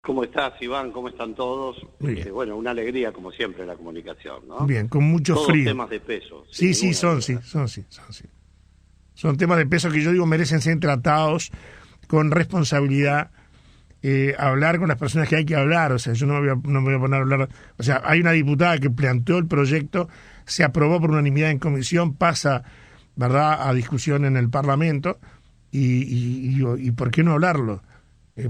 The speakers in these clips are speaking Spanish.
¿Cómo estás, Iván? ¿Cómo están todos? Muy bien. Bueno, una alegría, como siempre, la comunicación, ¿no? Bien, con mucho Todos frío. temas de peso, sin Sí, sí, ninguna son, sí, duda. son, sí, son, sí. Son temas de peso que yo digo merecen ser tratados con responsabilidad, hablar con las personas que hay que hablar. O sea, yo no me voy a poner a hablar. O sea, hay una diputada que planteó el proyecto, se aprobó por unanimidad en comisión, pasa, ¿verdad?, a discusión en el Parlamento, y ¿por qué no hablarlo?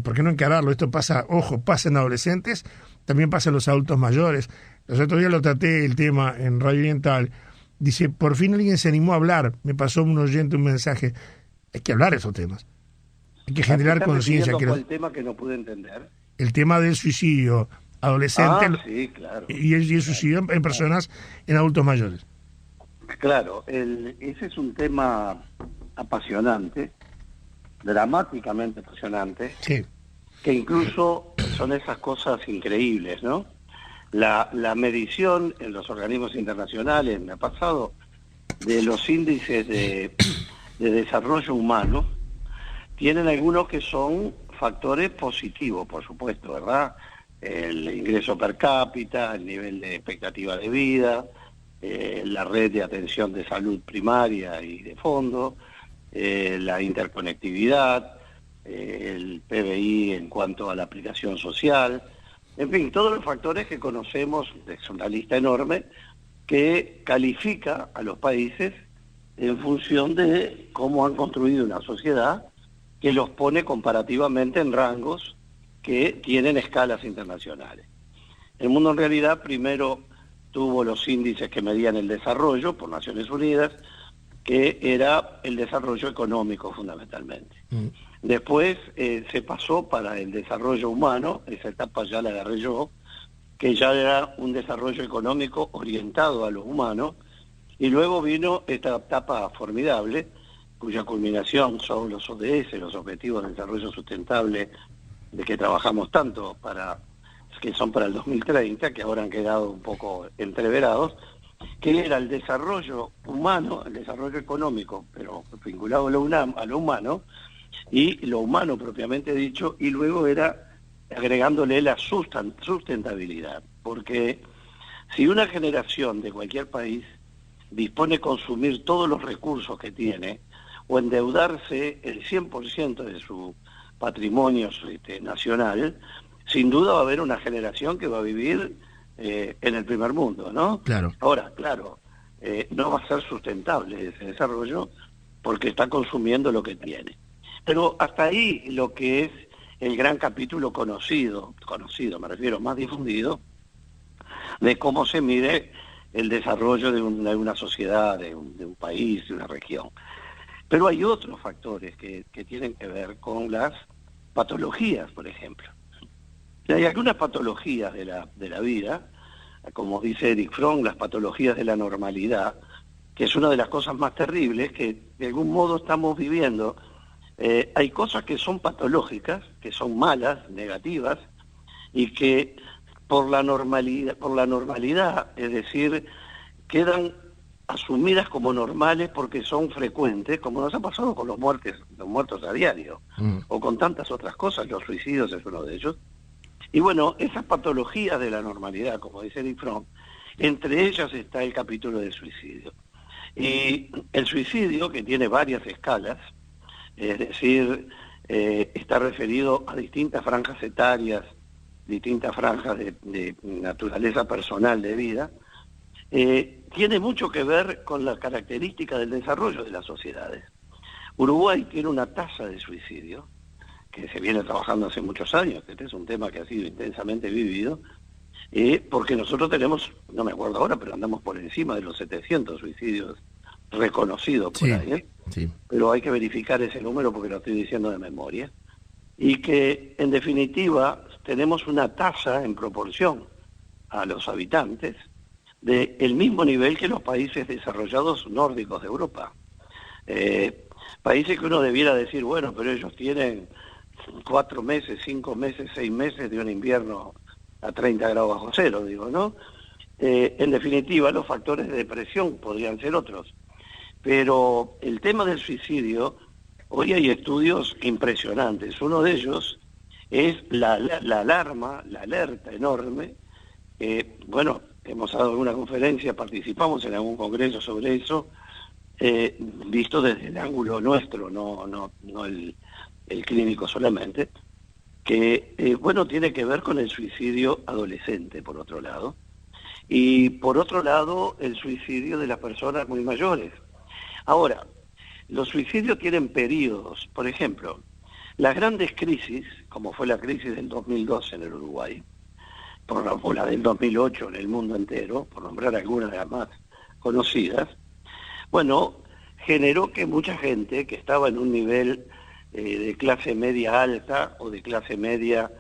¿Por qué no encararlo? Esto pasa, ojo, pasa en adolescentes, también pasa en los adultos mayores. Los otros días lo traté el tema en Radio Oriental. Dice, por fin alguien se animó a hablar. Me pasó un oyente un mensaje. Hay que hablar de esos temas. Hay que ¿Me generar estás conciencia. refiriendo cuál tema que no pude entender? El tema del suicidio adolescente Sí, claro. y el suicidio en personas, en adultos mayores. Claro, ese es un tema apasionante, dramáticamente apasionante, Sí, que incluso son esas cosas increíbles, ¿no? La medición en los organismos internacionales, me ha pasado, de los índices de desarrollo humano, tienen algunos que son factores positivos, por supuesto, ¿verdad? El ingreso per cápita, el nivel de expectativa de vida, la red de atención de salud primaria y de fondo, la interconectividad, el PBI en cuanto a la aplicación social, en fin, todos los factores que conocemos, es una lista enorme, que califica a los países en función de cómo han construido una sociedad que los pone comparativamente en rangos que tienen escalas internacionales. El mundo en realidad primero tuvo los índices que medían el desarrollo por Naciones Unidas, que era el desarrollo económico fundamentalmente. Después se pasó para el desarrollo humano, esa etapa ya la agarré yo, que ya era un desarrollo económico orientado a lo humano, y luego vino esta etapa formidable, cuya culminación son los ODS, los Objetivos de Desarrollo Sustentable, de que trabajamos tanto, que son para el 2030, que ahora han quedado un poco entreverados, que era el desarrollo humano, el desarrollo económico, pero vinculado a lo humano, y lo humano propiamente dicho, y luego era agregándole la sustentabilidad, porque si una generación de cualquier país dispone de consumir todos los recursos que tiene, o endeudarse el 100% de su patrimonio nacional, sin duda va a haber una generación que va a vivir en el primer mundo, ¿no? claro. Ahora, claro, no va a ser sustentable ese desarrollo porque está consumiendo lo que tiene. Pero hasta ahí lo que es el gran capítulo conocido me refiero, más difundido, de cómo se mide el desarrollo de una sociedad, de un país, de una región. Pero hay otros factores que tienen que ver con las patologías, por ejemplo. Hay algunas patologías de la vida, como dice Erich Fromm, las patologías de la normalidad, que es una de las cosas más terribles que de algún modo estamos viviendo. Hay cosas que son patológicas, que son malas, negativas, y que por la normalidad, es decir, quedan asumidas como normales porque son frecuentes, como nos ha pasado con los muertos a diario, o con tantas otras cosas, los suicidios es uno de ellos. Y bueno, esas patologías de la normalidad, como dice Erich Fromm, entre ellas está el capítulo del suicidio. Y el suicidio, que tiene varias escalas, es decir, está referido a distintas franjas etarias, distintas franjas de naturaleza personal de vida, tiene mucho que ver con la característica del desarrollo de las sociedades. Uruguay tiene una tasa de suicidio que se viene trabajando hace muchos años, este es un tema que ha sido intensamente vivido, porque nosotros tenemos, no me acuerdo ahora, pero andamos por encima de los 700 suicidios reconocidos por ahí, Sí. pero hay que verificar ese número porque lo estoy diciendo de memoria, y que en definitiva tenemos una tasa en proporción a los habitantes del mismo nivel que los países desarrollados nórdicos de Europa. Países que uno debiera decir, bueno, pero ellos tienen 4 meses, 5 meses, 6 meses de un invierno a 30 grados bajo cero, digo, ¿no? En definitiva, los factores de depresión podrían ser otros. Pero el tema del suicidio, hoy hay estudios impresionantes. Uno de ellos es la alarma, la alerta enorme. Bueno, hemos dado alguna conferencia, participamos en algún congreso sobre eso, visto desde el ángulo nuestro, no el clínico solamente, que, bueno, tiene que ver con el suicidio adolescente, por otro lado, y por otro lado, el suicidio de las personas muy mayores. Ahora, los suicidios tienen periodos. Por ejemplo, las grandes crisis, como fue la crisis del 2012 en el Uruguay, o la del 2008 en el mundo entero, por nombrar algunas de las más conocidas, bueno, generó que mucha gente que estaba en un nivel de clase media alta o de clase media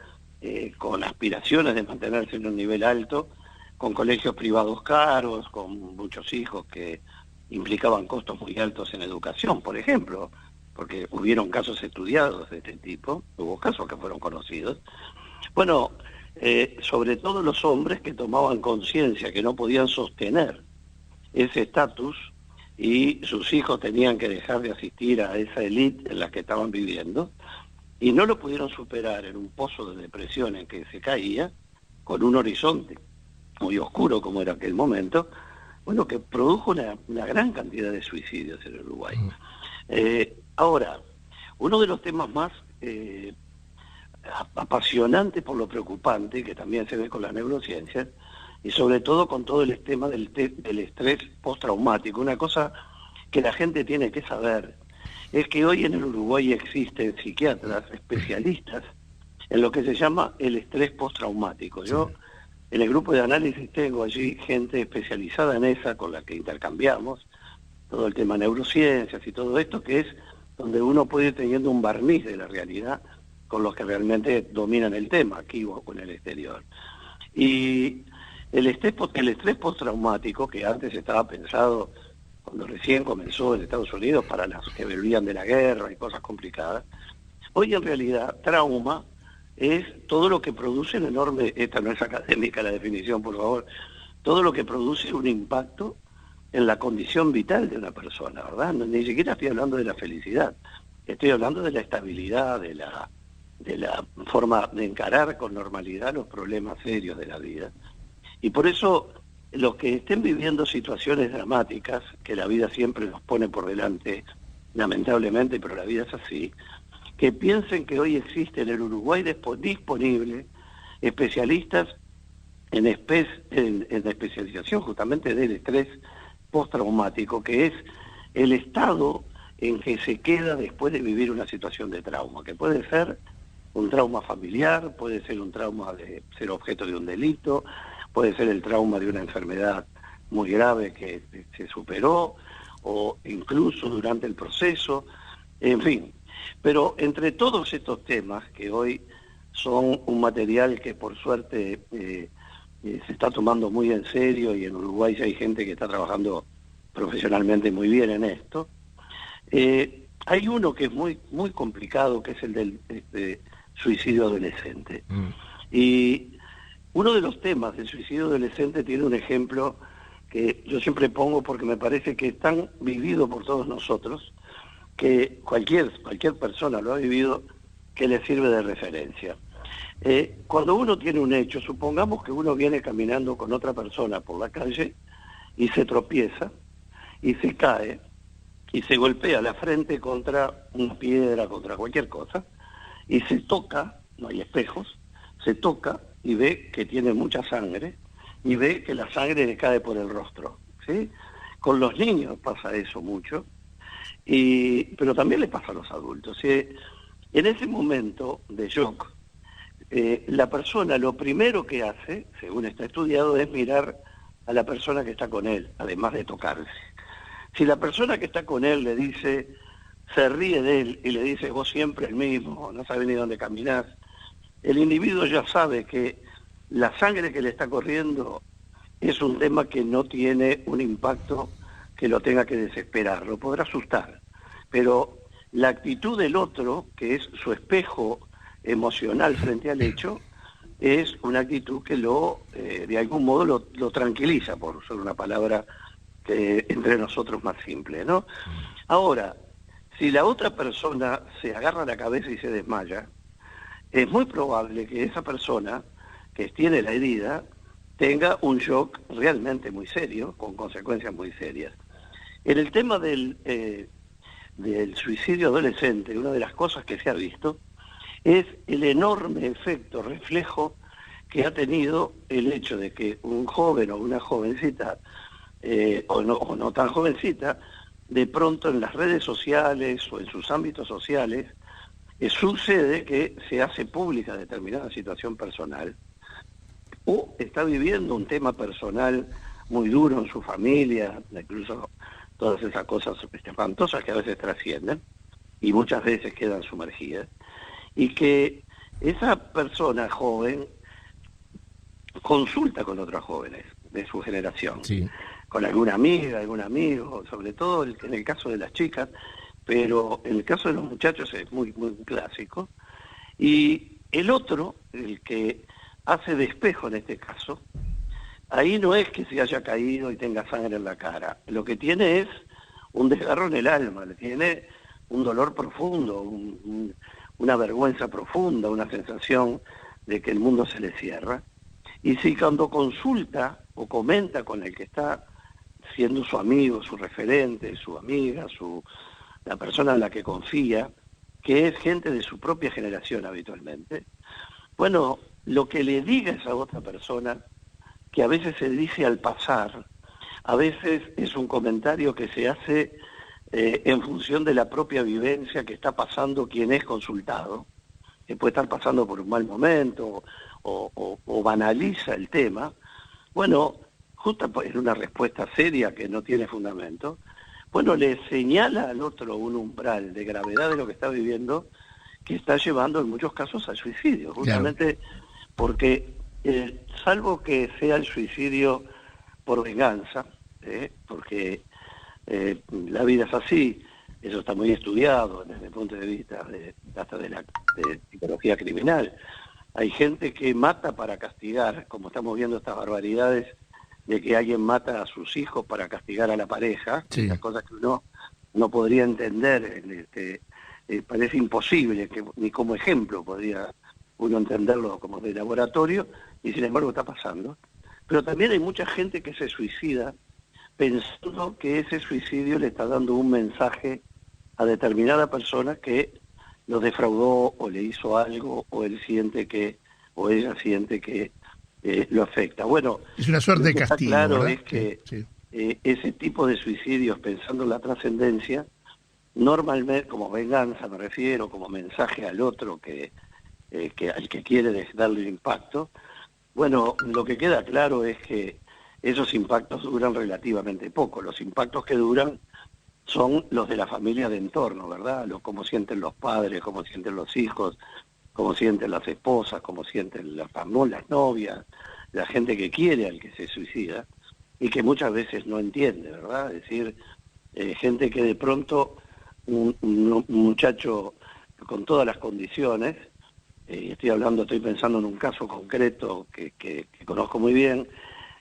con aspiraciones de mantenerse en un nivel alto, con colegios privados caros, con muchos hijos que implicaban costos muy altos en educación, por ejemplo, porque hubieron casos estudiados de este tipo, hubo casos que fueron conocidos. Bueno, sobre todo los hombres que tomaban conciencia que no podían sostener ese estatus y sus hijos tenían que dejar de asistir a esa élite en la que estaban viviendo y no lo pudieron superar en un pozo de depresión en que se caía, con un horizonte muy oscuro como era aquel momento, bueno, que produjo una gran cantidad de suicidios en Uruguay. Ahora, uno de los temas más apasionantes por lo preocupante, que también se ve con las neurociencias, y sobre todo con todo el tema del estrés postraumático, una cosa que la gente tiene que saber, es que hoy en el Uruguay existen psiquiatras especialistas en lo que se llama el estrés postraumático. Yo en el grupo de análisis tengo allí gente especializada en esa, con la que intercambiamos todo el tema neurociencias y todo esto, que es donde uno puede ir teniendo un barniz de la realidad con los que realmente dominan el tema, aquí o en el exterior. Y el estrés postraumático, que antes estaba pensado cuando recién comenzó en Estados Unidos para las que volvían de la guerra y cosas complicadas, hoy en realidad trauma es todo lo que produce un enorme, esta no es académica la definición, por favor, todo lo que produce un impacto en la condición vital de una persona, ¿verdad? Ni siquiera estoy hablando de la felicidad, estoy hablando de la estabilidad, de la forma de encarar con normalidad los problemas serios de la vida. Y por eso los que estén viviendo situaciones dramáticas, que la vida siempre nos pone por delante, lamentablemente, pero la vida es así, que piensen que hoy existe en el Uruguay disponible especialistas en la especialización justamente del estrés postraumático, que es el estado en que se queda después de vivir una situación de trauma, que puede ser un trauma familiar, puede ser un trauma de ser objeto de un delito, puede ser el trauma de una enfermedad muy grave que se superó, o incluso durante el proceso, en fin. Pero entre todos estos temas, que hoy son un material que por suerte se está tomando muy en serio, y en Uruguay ya hay gente que está trabajando profesionalmente muy bien en esto, hay uno que es muy, muy complicado, que es el del suicidio adolescente. Y uno de los temas del suicidio adolescente tiene un ejemplo que yo siempre pongo porque me parece que es tan vivido por todos nosotros, que cualquier persona lo ha vivido, que le sirve de referencia. Cuando uno tiene un hecho, supongamos que uno viene caminando con otra persona por la calle y se tropieza y se cae y se golpea la frente contra una piedra, contra cualquier cosa, y se toca, no hay espejos, se toca y ve que tiene mucha sangre y ve que la sangre le cae por el rostro, ¿sí? Con los niños pasa eso mucho, pero también le pasa a los adultos. En ese momento de shock, la persona lo primero que hace, según está estudiado, es mirar a la persona que está con él, además de tocarse. Si la persona que está con él le dice, se ríe de él y le dice, vos siempre el mismo, no sabés ni dónde caminás, el individuo ya sabe que la sangre que le está corriendo es un tema que no tiene un impacto que lo tenga que desesperar, lo podrá asustar, pero la actitud del otro, que es su espejo emocional frente al hecho, es una actitud que de algún modo lo tranquiliza, por usar una palabra que entre nosotros más simple, ¿no? Ahora, si la otra persona se agarra la cabeza y se desmaya, es muy probable que esa persona que tiene la herida tenga un shock realmente muy serio, con consecuencias muy serias. En el tema del suicidio adolescente, una de las cosas que se ha visto es el enorme efecto reflejo que ha tenido el hecho de que un joven o una jovencita, o no tan jovencita, de pronto en las redes sociales o en sus ámbitos sociales, sucede que se hace pública determinada situación personal, o está viviendo un tema personal muy duro en su familia, incluso todas esas cosas espantosas que a veces trascienden y muchas veces quedan sumergidas, y que esa persona joven consulta con otros jóvenes de su generación, Sí. con alguna amiga, algún amigo, sobre todo en el caso de las chicas, pero en el caso de los muchachos es muy, muy clásico. Y el otro, el que hace de espejo en este caso, ahí no es que se haya caído y tenga sangre en la cara, lo que tiene es un desgarro en el alma, le tiene un dolor profundo, una vergüenza profunda, una sensación de que el mundo se le cierra. Y si cuando consulta o comenta con el que está siendo su amigo, su referente, su amiga, la persona en la que confía, que es gente de su propia generación habitualmente, bueno, lo que le diga esa otra persona, que a veces se dice al pasar, a veces es un comentario que se hace en función de la propia vivencia que está pasando quien es consultado, que puede estar pasando por un mal momento o banaliza el tema. Bueno, justo en una respuesta seria que no tiene fundamento, bueno, le señala al otro un umbral de gravedad de lo que está viviendo que está llevando en muchos casos al suicidio, justamente porque salvo que sea el suicidio por venganza, porque la vida es así, eso está muy estudiado desde el punto de vista hasta de psicología criminal. Hay gente que mata para castigar, como estamos viendo estas barbaridades de que alguien mata a sus hijos para castigar a la pareja, Sí. las cosas que uno no podría entender, parece imposible, que ni como ejemplo podría uno entenderlo como de laboratorio, y sin embargo está pasando. Pero también hay mucha gente que se suicida pensando que ese suicidio le está dando un mensaje a determinada persona que lo defraudó o le hizo algo o él siente que o ella siente que lo afecta. Bueno, es una suerte lo de que está castigo, claro ¿verdad? es que Sí. ese tipo de suicidios, pensando en la trascendencia, normalmente, como venganza me refiero, como mensaje al otro al que quiere darle el impacto, bueno, lo que queda claro es que esos impactos duran relativamente poco. Los impactos que duran son los de la familia de entorno, ¿verdad? Cómo sienten los padres, cómo sienten los hijos, cómo sienten las esposas, cómo sienten las novias, la gente que quiere al que se suicida y que muchas veces no entiende, ¿verdad? Es decir, gente que de pronto, un muchacho con todas las condiciones, estoy pensando en un caso concreto que conozco muy bien,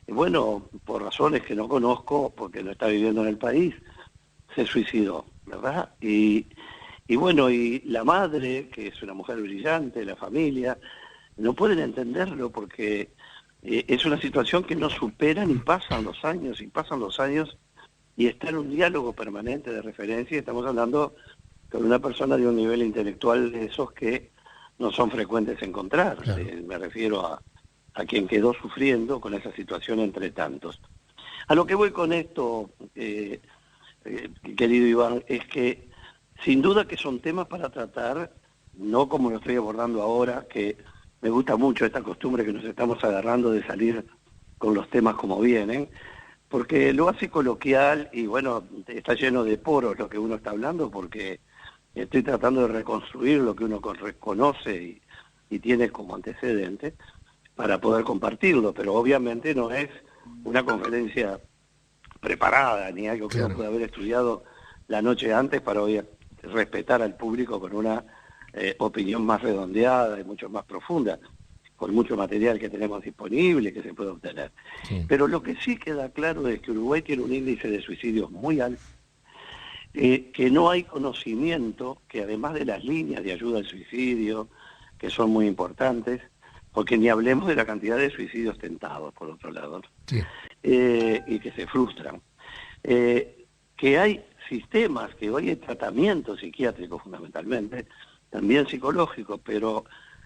bueno, por razones que no conozco, porque no está viviendo en el país, se suicidó, ¿verdad? Y bueno, y la madre, que es una mujer brillante, la familia, no pueden entenderlo porque es una situación que no superan y pasan los años, y está en un diálogo permanente de referencia, y estamos hablando con una persona de un nivel intelectual de esos que no son frecuentes encontrar. Claro. Me refiero a quien quedó sufriendo con esa situación entre tantos. A lo que voy con esto, querido Iván, es que sin duda que son temas para tratar, no como lo estoy abordando ahora, que me gusta mucho esta costumbre que nos estamos agarrando de salir con los temas como vienen, porque lo hace coloquial y bueno, está lleno de poros lo que uno está hablando, porque estoy tratando de reconstruir lo que uno reconoce y tiene como antecedente para poder compartirlo, pero obviamente no es una conferencia preparada ni algo que uno pueda haber estudiado la noche antes para hoy respetar al público con una opinión más redondeada y mucho más profunda, con mucho material que tenemos disponible, que se puede obtener. Sí. Pero lo que sí queda claro es que Uruguay tiene un índice de suicidios muy alto, que no hay conocimiento, que además de las líneas de ayuda al suicidio, que son muy importantes, porque ni hablemos de la cantidad de suicidios tentados, por otro lado, Sí. y que se frustran. Que hay sistemas, que hoy hay tratamientos psiquiátricos fundamentalmente, también psicológicos, pero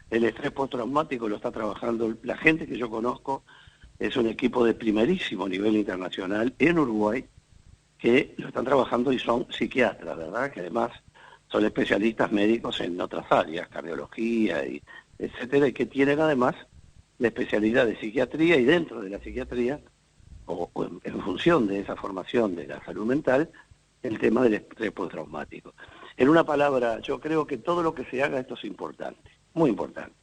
el estrés postraumático lo está trabajando la gente que yo conozco, es un equipo de primerísimo nivel internacional en Uruguay, que lo están trabajando y son psiquiatras, ¿verdad? Que además son especialistas médicos en otras áreas, cardiología, y etcétera, y que tienen además la especialidad de psiquiatría, y dentro de la psiquiatría, o en función de esa formación de la salud mental, el tema del estrés postraumático. En una palabra, yo creo que todo lo que se haga esto es importante, muy importante.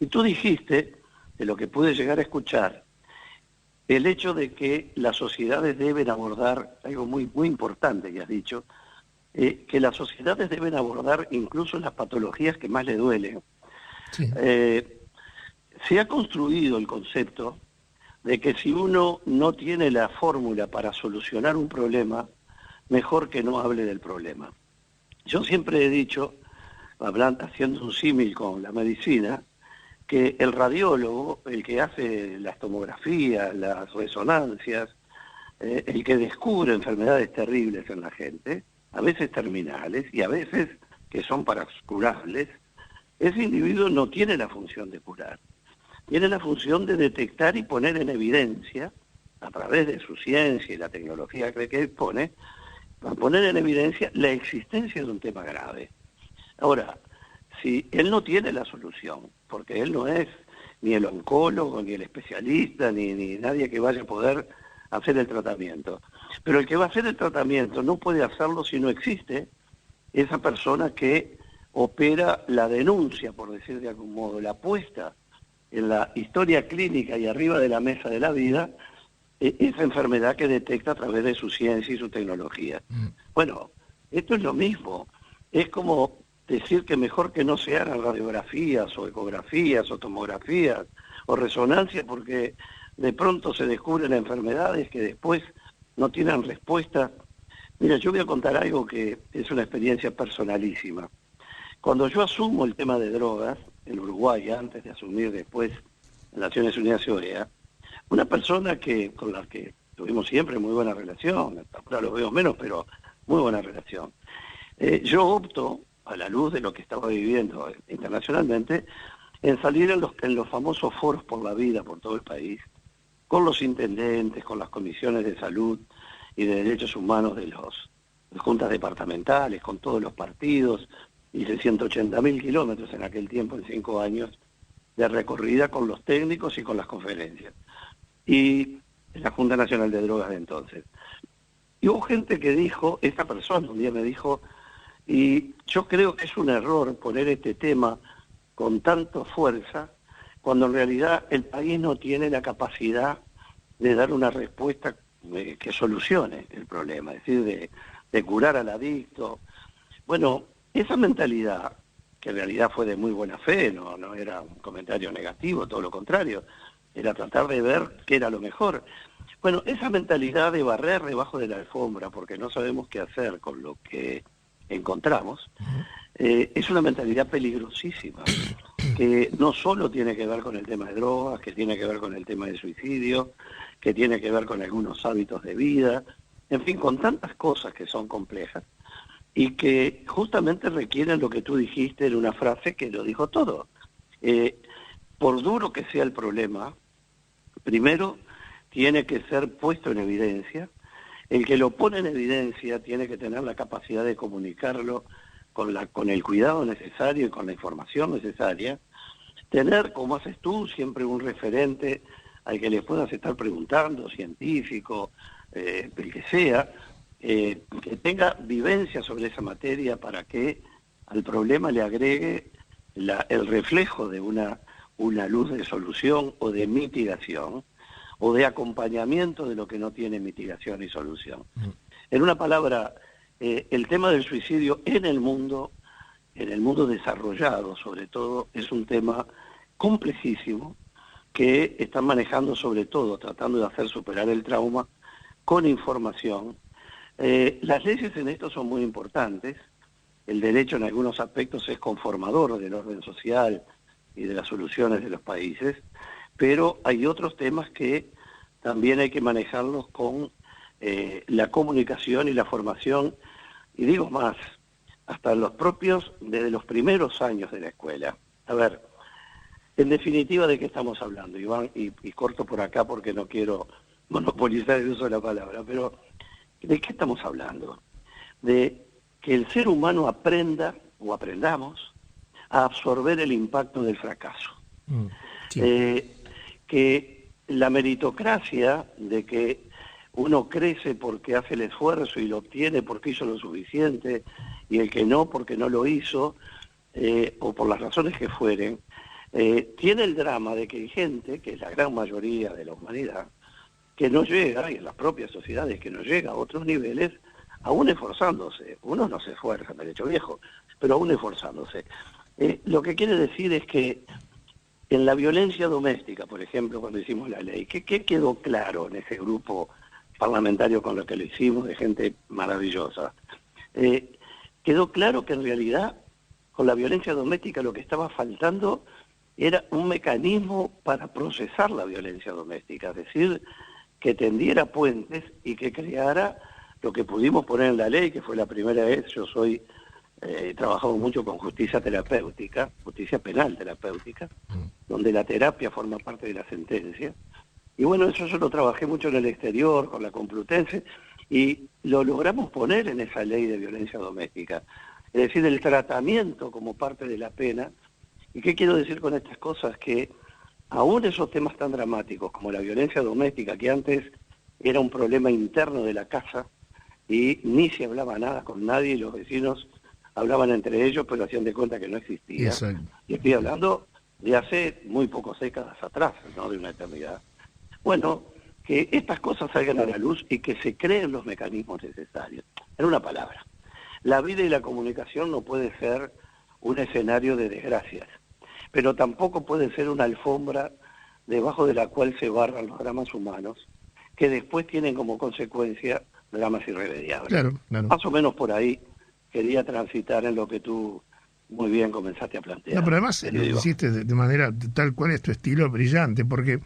Y tú dijiste, de lo que pude llegar a escuchar, el hecho de que las sociedades deben abordar, algo muy, muy importante que has dicho, que las sociedades deben abordar incluso las patologías que más le duelen. Sí. Se ha construido el concepto de que si uno no tiene la fórmula para solucionar un problema, mejor que no hable del problema. Yo siempre he dicho, haciendo un símil con la medicina, que el radiólogo, el que hace las tomografías, las resonancias, el que descubre enfermedades terribles en la gente, a veces terminales y a veces que son curables, ese individuo no tiene la función de curar. Tiene la función de detectar y poner en evidencia, a través de su ciencia y la tecnología que dispone, para poner en evidencia la existencia de un tema grave. Ahora, si él no tiene la solución, porque él no es ni el oncólogo, ni el especialista, ni nadie que vaya a poder hacer el tratamiento, pero el que va a hacer el tratamiento no puede hacerlo si no existe esa persona que opera la denuncia, por decir de algún modo, la apuesta en la historia clínica y arriba de la mesa de la vida, esa enfermedad que detecta a través de su ciencia y su tecnología. Bueno, esto es lo mismo. Es como decir que mejor que no se hagan radiografías o ecografías o tomografías o resonancias, porque de pronto se descubren enfermedades que después no tienen respuesta. Mira, yo voy a contar algo que es una experiencia personalísima. Cuando yo asumo el tema de drogas en Uruguay, antes de asumir después en Naciones Unidas y OEA, una persona con la que tuvimos siempre muy buena relación, ahora lo veo menos, pero muy buena relación. Yo opto, a la luz de lo que estaba viviendo internacionalmente, en salir en los famosos foros por la vida por todo el país, con los intendentes, con las comisiones de salud y de derechos humanos de las juntas departamentales, con todos los partidos. Hice 180.000 kilómetros en aquel tiempo, en 5 años, de recorrida con los técnicos y con las conferencias. Y la Junta Nacional de Drogas de entonces. Y hubo gente que dijo, esta persona un día me dijo, y yo creo que es un error poner este tema con tanta fuerza, cuando en realidad el país no tiene la capacidad de dar una respuesta que solucione el problema, es decir, de curar al adicto. Bueno, esa mentalidad, que en realidad fue de muy buena fe, no era un comentario negativo, todo lo contrario, era tratar de ver qué era lo mejor. Bueno, esa mentalidad de barrer debajo de la alfombra, porque no sabemos qué hacer con lo que encontramos, es una mentalidad peligrosísima, que no solo tiene que ver con el tema de drogas, que tiene que ver con el tema de suicidio, que tiene que ver con algunos hábitos de vida, en fin, con tantas cosas que son complejas y que justamente requieren lo que tú dijiste en una frase que lo dijo todo. Por duro que sea el problema, primero tiene que ser puesto en evidencia. El que lo pone en evidencia tiene que tener la capacidad de comunicarlo con el cuidado necesario y con la información necesaria. Tener, como haces tú, siempre un referente al que le puedas estar preguntando, científico, el que sea, que tenga vivencia sobre esa materia para que al problema le agregue el reflejo de una luz de solución o de mitigación, o de acompañamiento de lo que no tiene mitigación y solución. En una palabra, el tema del suicidio en el mundo desarrollado sobre todo, es un tema complejísimo que están manejando sobre todo, tratando de hacer superar el trauma con información. Las leyes en esto son muy importantes. El derecho en algunos aspectos es conformador del orden social y de las soluciones de los países, pero hay otros temas que también hay que manejarlos con la comunicación y la formación, y digo más, hasta desde los primeros años de la escuela. A ver, en definitiva, ¿de qué estamos hablando, Iván? Y corto por acá porque no quiero monopolizar el uso de la palabra, pero ¿de qué estamos hablando? De que el ser humano aprenda, o aprendamos, a absorber el impacto del fracaso. Sí. Que la meritocracia de que uno crece porque hace el esfuerzo y lo obtiene porque hizo lo suficiente, y el que no porque no lo hizo, o por las razones que fueren, tiene el drama de que hay gente, que es la gran mayoría de la humanidad, que no llega, y en las propias sociedades, que no llega a otros niveles, aún esforzándose. Uno no se esfuerza, me he hecho viejo, pero aún esforzándose. Lo que quiere decir es que en la violencia doméstica, por ejemplo, cuando hicimos la ley, ¿qué quedó claro en ese grupo parlamentario con lo que lo hicimos, de gente maravillosa? Quedó claro que en realidad con la violencia doméstica lo que estaba faltando era un mecanismo para procesar la violencia doméstica, es decir, que tendiera puentes y que creara lo que pudimos poner en la ley, que fue la primera vez. He trabajado mucho con justicia terapéutica, justicia penal terapéutica, donde la terapia forma parte de la sentencia. Y bueno, eso yo lo trabajé mucho en el exterior, con la Complutense, y lo logramos poner en esa ley de violencia doméstica. Es decir, el tratamiento como parte de la pena. ¿Y qué quiero decir con estas cosas? Que aún esos temas tan dramáticos como la violencia doméstica, que antes era un problema interno de la casa y ni se hablaba nada con nadie, y los vecinos hablaban entre ellos, pero hacían de cuenta que no existía. Exacto. Y estoy hablando de hace muy pocas décadas atrás, no de una eternidad. Bueno, que estas cosas salgan a la luz y que se creen los mecanismos necesarios. En una palabra, la vida y la comunicación no puede ser un escenario de desgracias, pero tampoco puede ser una alfombra debajo de la cual se barran los dramas humanos, que después tienen como consecuencia dramas irremediables. Claro. Más o menos por ahí quería transitar en lo que tú muy bien comenzaste a plantear. No, pero además lo hiciste de manera tal cual es tu estilo, brillante, porque,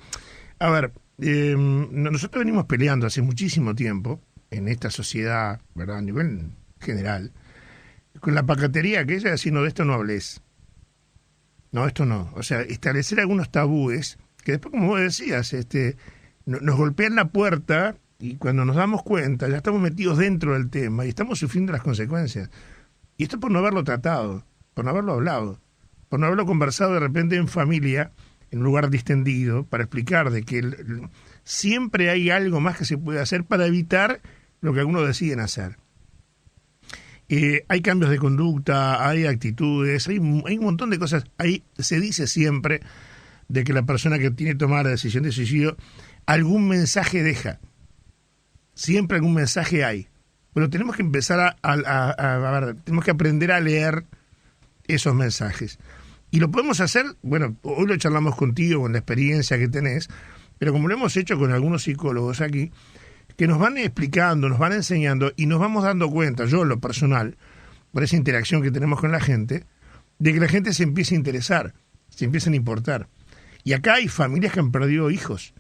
a ver, nosotros venimos peleando hace muchísimo tiempo en esta sociedad, ¿verdad?, a nivel general, con la pacatería que ella decir, no, de esto no hables. No, esto no. O sea, establecer algunos tabúes que después, como vos decías, nos golpean la puerta y cuando nos damos cuenta ya estamos metidos dentro del tema y estamos sufriendo las consecuencias. Y esto por no haberlo tratado, por no haberlo hablado, por no haberlo conversado de repente en familia, en un lugar distendido, para explicar de que siempre hay algo más que se puede hacer para evitar lo que algunos deciden hacer. Hay cambios de conducta, hay actitudes, hay un montón de cosas. Ahí se dice siempre de que la persona que tiene que tomar la decisión de suicidio, algún mensaje deja. Siempre algún mensaje hay. Pero tenemos que empezar a ver, tenemos que aprender a leer esos mensajes. Y lo podemos hacer, bueno, hoy lo charlamos contigo, con la experiencia que tenés, pero como lo hemos hecho con algunos psicólogos aquí, que nos van explicando, nos van enseñando y nos vamos dando cuenta, yo en lo personal, por esa interacción que tenemos con la gente, de que la gente se empieza a interesar, se empiezan a importar. Y acá hay familias que han perdido hijos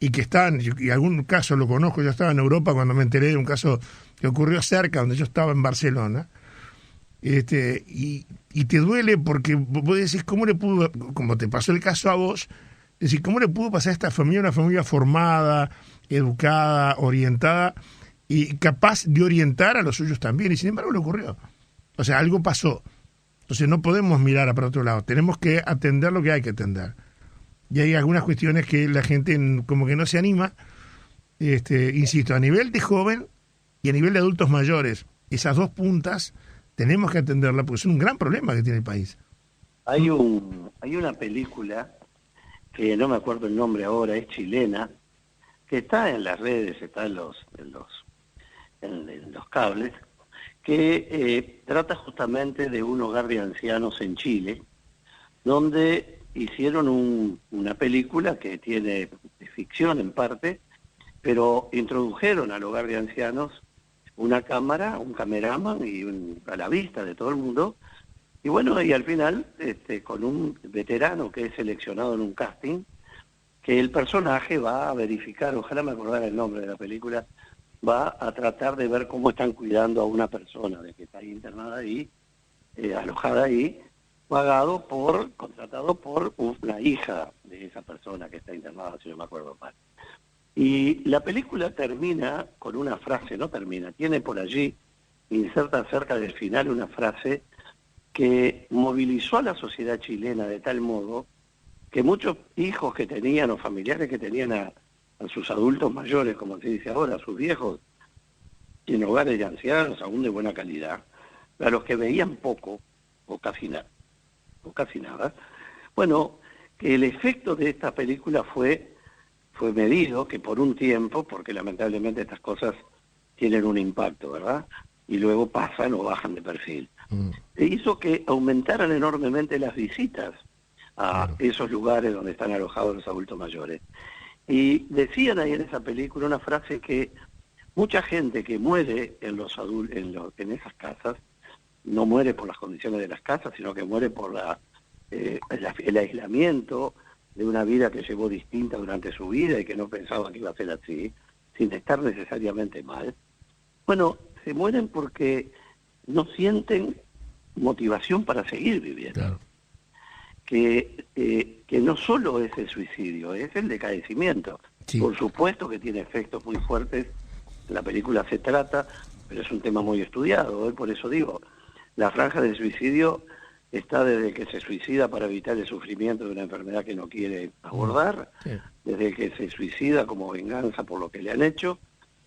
y que están, y algún caso lo conozco, yo estaba en Europa cuando me enteré de un caso que ocurrió cerca, donde yo estaba en Barcelona, y te duele porque vos decís, ¿cómo le pudo, como te pasó el caso a vos, decís, ¿cómo le pudo pasar a esta familia, una familia formada, educada, orientada y capaz de orientar a los suyos también? Y sin embargo le ocurrió. O sea, algo pasó. Entonces no podemos mirar para otro lado. Tenemos que atender lo que hay que atender. Y hay algunas cuestiones que la gente como que no se anima. Insisto, a nivel de joven y a nivel de adultos mayores, esas dos puntas tenemos que atenderla porque es un gran problema que tiene el país. Hay una película que no me acuerdo el nombre ahora, es chilena, que está en las redes, está en los cables, que trata justamente de un hogar de ancianos en Chile, donde hicieron una película que tiene ficción en parte, pero introdujeron al hogar de ancianos una cámara, un cameraman y a la vista de todo el mundo, Y bueno, y al final, con un veterano que es seleccionado en un casting, que el personaje va a verificar, ojalá me acordara el nombre de la película, va a tratar de ver cómo están cuidando a una persona de que está internada ahí, alojada ahí, contratado por una hija de esa persona que está internada, si no me acuerdo mal. Y la película termina con una frase, no termina, tiene por allí, inserta cerca del final una frase que movilizó a la sociedad chilena de tal modo que muchos hijos que tenían o familiares que tenían a sus adultos mayores, como se dice ahora, a sus viejos, en hogares de ancianos, aún de buena calidad, a los que veían poco o casi nada, bueno, que el efecto de esta película fue medido, que por un tiempo, porque lamentablemente estas cosas tienen un impacto, ¿verdad? Y luego pasan o bajan de perfil. E hizo que aumentaran enormemente las visitas a esos lugares donde están alojados los adultos mayores. Y decían ahí en esa película una frase que mucha gente que muere en esas casas, no muere por las condiciones de las casas, sino que muere por el aislamiento de una vida que llevó distinta durante su vida y que no pensaba que iba a ser así, sin estar necesariamente mal. Bueno, se mueren porque no sienten motivación para seguir viviendo. Claro. Que no solo es el suicidio, es el decadecimiento. Sí. Por supuesto que tiene efectos muy fuertes, la película se trata, pero es un tema muy estudiado, por eso digo, la franja del suicidio está desde que se suicida para evitar el sufrimiento de una enfermedad que no quiere abordar, desde que se suicida como venganza por lo que le han hecho,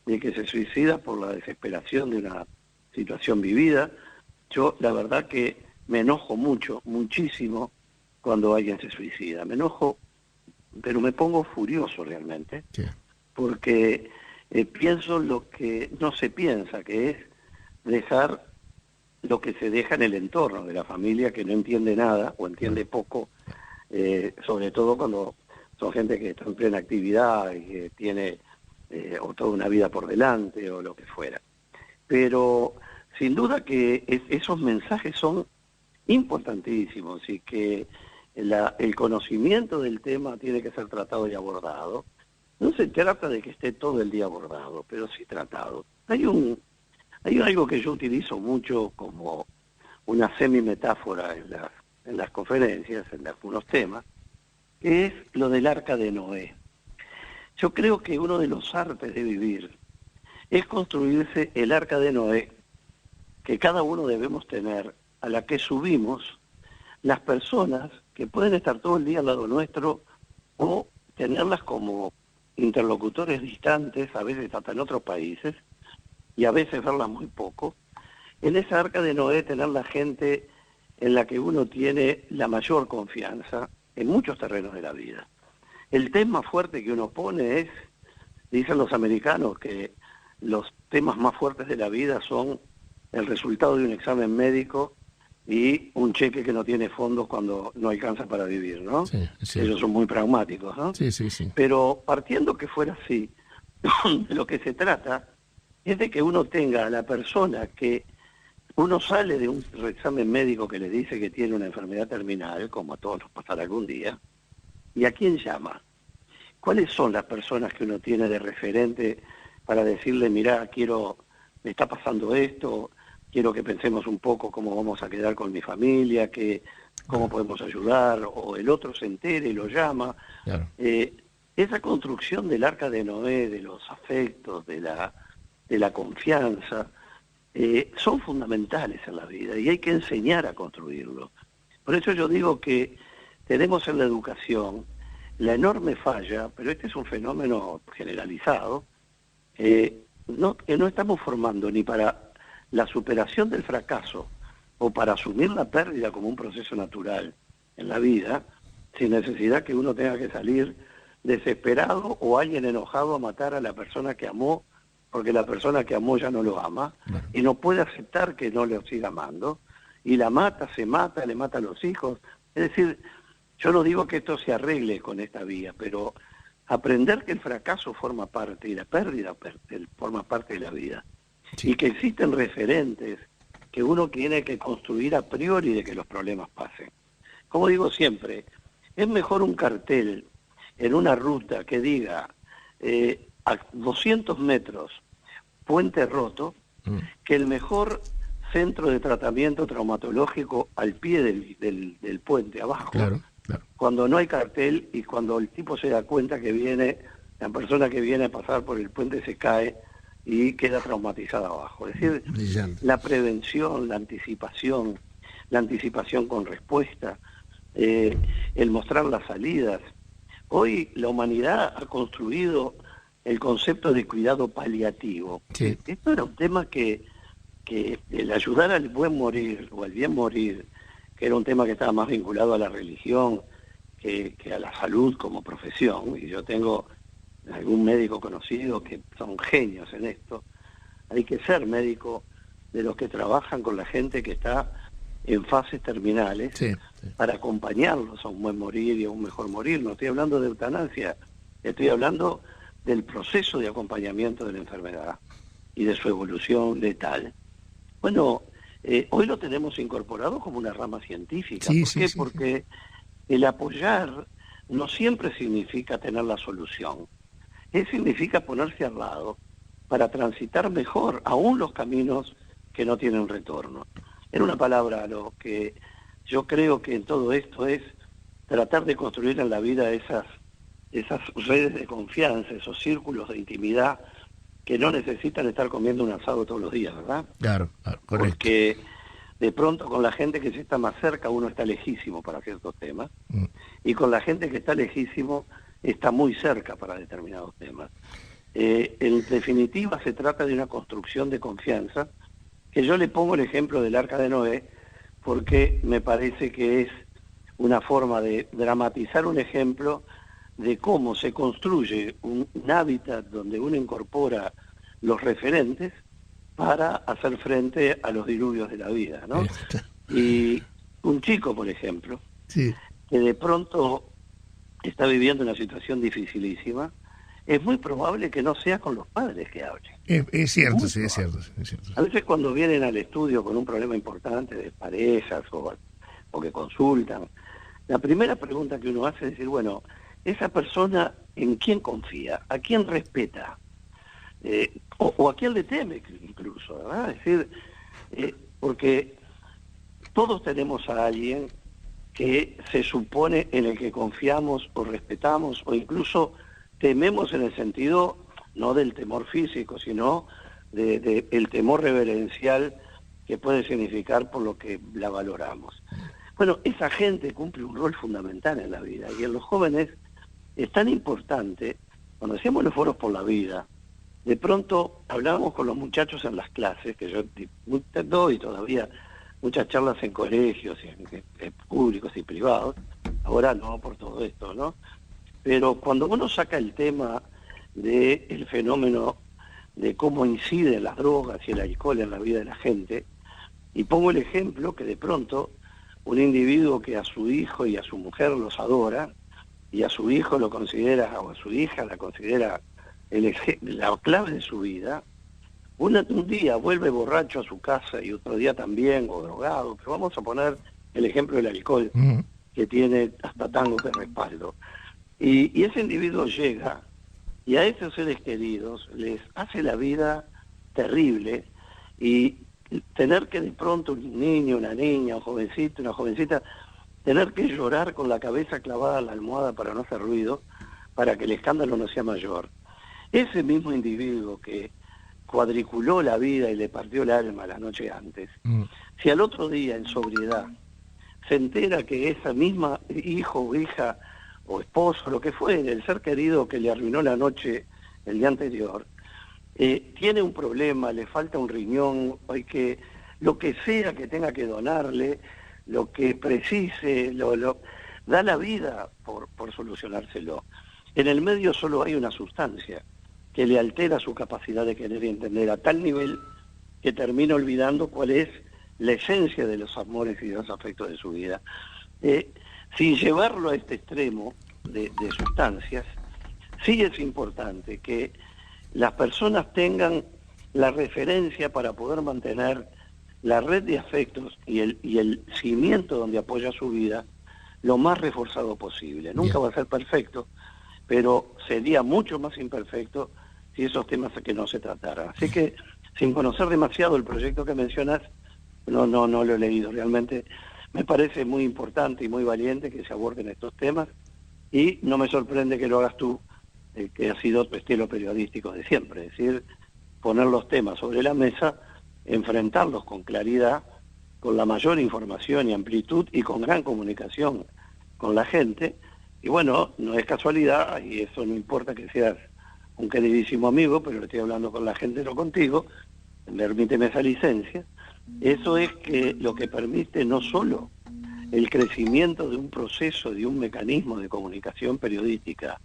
de que se suicida por la desesperación de una situación vivida. Yo la verdad que me enojo muchísimo cuando alguien se suicida. Me enojo, pero me pongo furioso realmente, porque pienso lo que no se piensa, que es dejar lo que se deja en el entorno de la familia, que no entiende nada o entiende poco, sobre todo cuando son gente que está en plena actividad y que tiene o toda una vida por delante o lo que fuera. Pero sin duda que esos mensajes son importantísimos y que el conocimiento del tema tiene que ser tratado y abordado. No se trata de que esté todo el día abordado, pero sí tratado. Hay algo que yo utilizo mucho como una semi-metáfora en las conferencias, en algunos temas, que es lo del arca de Noé. Yo creo que uno de los artes de vivir es construirse el arca de Noé, que cada uno debemos tener, a la que subimos las personas que pueden estar todo el día al lado nuestro o tenerlas como interlocutores distantes, a veces hasta en otros países, y a veces verlas muy poco. En esa arca de Noé tener la gente en la que uno tiene la mayor confianza en muchos terrenos de la vida. El tema fuerte que uno pone es, dicen los americanos, que los temas más fuertes de la vida son el resultado de un examen médico y un cheque que no tiene fondos cuando no alcanza para vivir, ¿no? Sí. Ellos son muy pragmáticos, ¿no? Sí. Pero partiendo que fuera así, de lo que se trata es de que uno tenga a la persona que uno sale de un examen médico que le dice que tiene una enfermedad terminal, como a todos nos pasará algún día, ¿y a quién llama? ¿Cuáles son las personas que uno tiene de referente para decirle, mirá, me está pasando esto, quiero que pensemos un poco cómo vamos a quedar con mi familia, cómo podemos ayudar, o el otro se entere y lo llama? Claro. Esa construcción del arca de Noé, de los afectos, de la confianza, son fundamentales en la vida y hay que enseñar a construirlo. Por eso yo digo que tenemos en la educación la enorme falla, pero este es un fenómeno generalizado, que no estamos formando ni para la superación del fracaso o para asumir la pérdida como un proceso natural en la vida, sin necesidad que uno tenga que salir desesperado o alguien enojado a matar a la persona que amó, porque la persona que amó ya no lo ama, y no puede aceptar que no lo siga amando, y la mata, le mata a los hijos. Es decir, yo no digo que esto se arregle con esta vía, pero aprender que el fracaso forma parte y la pérdida forma parte de la vida. Sí. Y que existen referentes que uno tiene que construir a priori de que los problemas pasen. Como digo siempre, es mejor un cartel en una ruta que diga a 200 metros puente roto, que el mejor centro de tratamiento traumatológico al pie del puente abajo, Claro, claro. cuando no hay cartel y cuando el tipo se da cuenta que la persona que viene a pasar por el puente se cae y queda traumatizada abajo. Es decir, Brillante. la prevención, la anticipación con respuesta, el mostrar las salidas. Hoy la humanidad ha construido el concepto de cuidado paliativo. Sí. Esto era un tema que el ayudar al buen morir o al bien morir, que era un tema que estaba más vinculado a la religión que a la salud como profesión, y yo tengo algún médico conocido que son genios en esto. Hay que ser médico de los que trabajan con la gente que está en fases terminales, Sí, sí. para acompañarlos a un buen morir y a un mejor morir. No estoy hablando de eutanasia, estoy hablando del proceso de acompañamiento de la enfermedad y de su evolución letal. Bueno, hoy lo tenemos incorporado como una rama científica. Sí, ¿Por sí, qué? sí, Porque el apoyar no siempre significa tener la solución. Significa ponerse al lado para transitar mejor aún los caminos que no tienen retorno. En una palabra, lo que yo creo que en todo esto es tratar de construir en la vida esas redes de confianza, esos círculos de intimidad que no necesitan estar comiendo un asado todos los días, ¿verdad? Claro, claro, correcto. Porque de pronto con la gente que se está más cerca uno está lejísimo para ciertos temas, y con la gente que está lejísimo está muy cerca para determinados temas. En definitiva se trata de una construcción de confianza, que yo le pongo el ejemplo del Arca de Noé, porque me parece que es una forma de dramatizar un ejemplo de cómo se construye un hábitat donde uno incorpora los referentes para hacer frente a los diluvios de la vida, ¿no? Y un chico, por ejemplo, Sí. que de pronto está viviendo una situación dificilísima, es muy probable que no sea con los padres que hable. Es cierto, Muy sí, es probable. cierto, es cierto. A veces cuando vienen al estudio con un problema importante de parejas o que consultan, la primera pregunta que uno hace es decir, bueno, esa persona ¿en quién confía? ¿A quién respeta? O a quién le teme incluso, ¿verdad? Es decir, porque todos tenemos a alguien que se supone en el que confiamos o respetamos o incluso tememos en el sentido no del temor físico, sino de el temor reverencial que puede significar por lo que la valoramos. Bueno, esa gente cumple un rol fundamental en la vida y en los jóvenes es tan importante, cuando hacíamos los foros por la vida, de pronto hablábamos con los muchachos en las clases, que yo doy todavía muchas charlas en colegios, en públicos y privados, ahora no por todo esto, ¿no? Pero cuando uno saca el tema del fenómeno de cómo inciden las drogas y el alcohol en la vida de la gente, y pongo el ejemplo que de pronto un individuo que a su hijo y a su mujer los adora, y a su hijo lo considera, o a su hija la considera la clave de su vida, un día vuelve borracho a su casa y otro día también, o drogado, pero vamos a poner el ejemplo del alcohol, que tiene hasta tangos de respaldo. Y ese individuo llega y a esos seres queridos les hace la vida terrible, y tener que de pronto un niño, una niña, un jovencito, una jovencita, tener que llorar con la cabeza clavada en la almohada para no hacer ruido, para que el escándalo no sea mayor. Ese mismo individuo que cuadriculó la vida y le partió el alma la noche antes, si al otro día en sobriedad se entera que esa misma hijo o hija o esposo, lo que fue, el ser querido que le arruinó la noche el día anterior, tiene un problema, le falta un riñón, lo que sea que tenga que donarle, lo que precise, da la vida por solucionárselo. En el medio solo hay una sustancia que le altera su capacidad de querer y entender a tal nivel que termina olvidando cuál es la esencia de los amores y de los afectos de su vida. Sin llevarlo a este extremo de sustancias, sí es importante que las personas tengan la referencia para poder mantener la red de afectos y el cimiento donde apoya su vida lo más reforzado posible. Nunca va a ser perfecto, pero sería mucho más imperfecto si esos temas que no se trataran. Así que, sin conocer demasiado el proyecto que mencionas, no lo he leído. Realmente me parece muy importante y muy valiente que se aborden estos temas, y no me sorprende que lo hagas tú, que ha sido tu estilo periodístico de siempre, es decir, poner los temas sobre la mesa, enfrentarlos con claridad, con la mayor información y amplitud y con gran comunicación con la gente. Y bueno, no es casualidad, y eso no importa que seas un queridísimo amigo, pero estoy hablando con la gente, no contigo, permíteme esa licencia. Eso es que lo que permite no solo el crecimiento de un proceso, de un mecanismo de comunicación periodística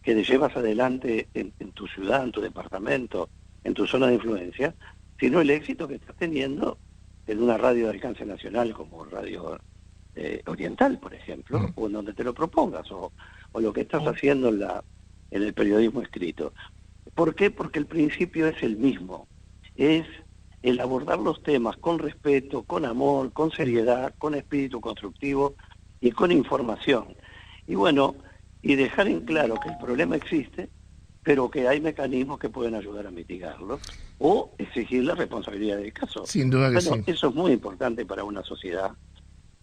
que te llevas adelante en tu ciudad, en tu departamento, en tu zona de influencia, sino el éxito que estás teniendo en una radio de alcance nacional como Radio Oriental, por ejemplo, o en donde te lo propongas, o lo que estás haciendo en el periodismo escrito. ¿Por qué? Porque el principio es el mismo, es el abordar los temas con respeto, con amor, con seriedad, con espíritu constructivo y con información. Y bueno, y dejar en claro que el problema existe, pero que hay mecanismos que pueden ayudar a mitigarlo, o exigir la responsabilidad del caso. Sin duda que bueno, sí. Eso es muy importante para una sociedad,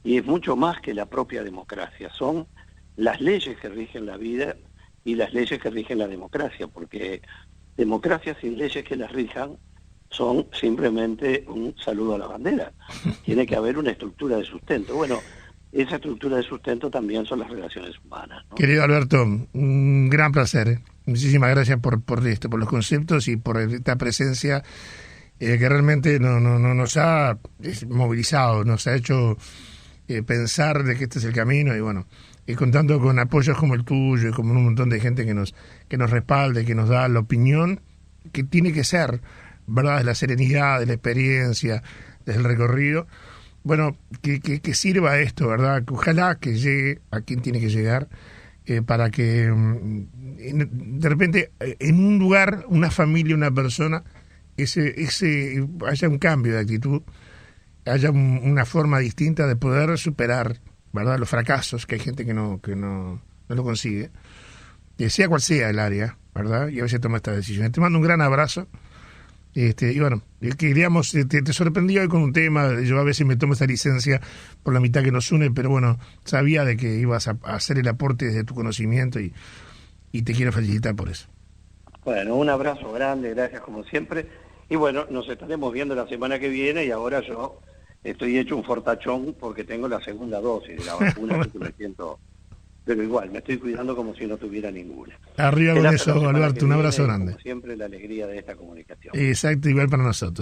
y es mucho más que la propia democracia. Son las leyes que rigen la vida y las leyes que rigen la democracia, porque democracia sin leyes que las rijan son simplemente un saludo a la bandera. Tiene que haber una estructura de sustento. Bueno, esa estructura de sustento también son las relaciones humanas, ¿no? Querido Alberto, un gran placer. Muchísimas gracias por esto, por los conceptos y por esta presencia que realmente nos ha movilizado, nos ha hecho pensar de que este es el camino, y bueno, y contando con apoyos como el tuyo y como un montón de gente que nos respalde, que nos da la opinión que tiene que ser, ¿verdad?, de la serenidad, de la experiencia, desde el recorrido. Bueno, que sirva esto, ¿verdad? Que ojalá que llegue a quien tiene que llegar, para que de repente en un lugar, una familia, una persona, haya un cambio de actitud, haya una forma distinta de poder superar, ¿verdad?, los fracasos, que hay gente que no lo consigue, sea cual sea el área, ¿verdad? Y a veces toma esta decisión. Te mando un gran abrazo. Y bueno, queríamos, te sorprendí hoy con un tema. Yo a veces me tomo esta licencia por la mitad que nos une, pero bueno, sabía de que ibas a hacer el aporte desde tu conocimiento, y te quiero felicitar por eso. Bueno, un abrazo grande, gracias como siempre, y bueno, nos estaremos viendo la semana que viene. Y ahora yo estoy hecho un fortachón porque tengo la segunda dosis de la vacuna, porque me siento, pero igual, me estoy cuidando como si no tuviera ninguna. Arriba con eso, Alberto, un abrazo grande. Como siempre, la alegría de esta comunicación. Exacto, igual para nosotros.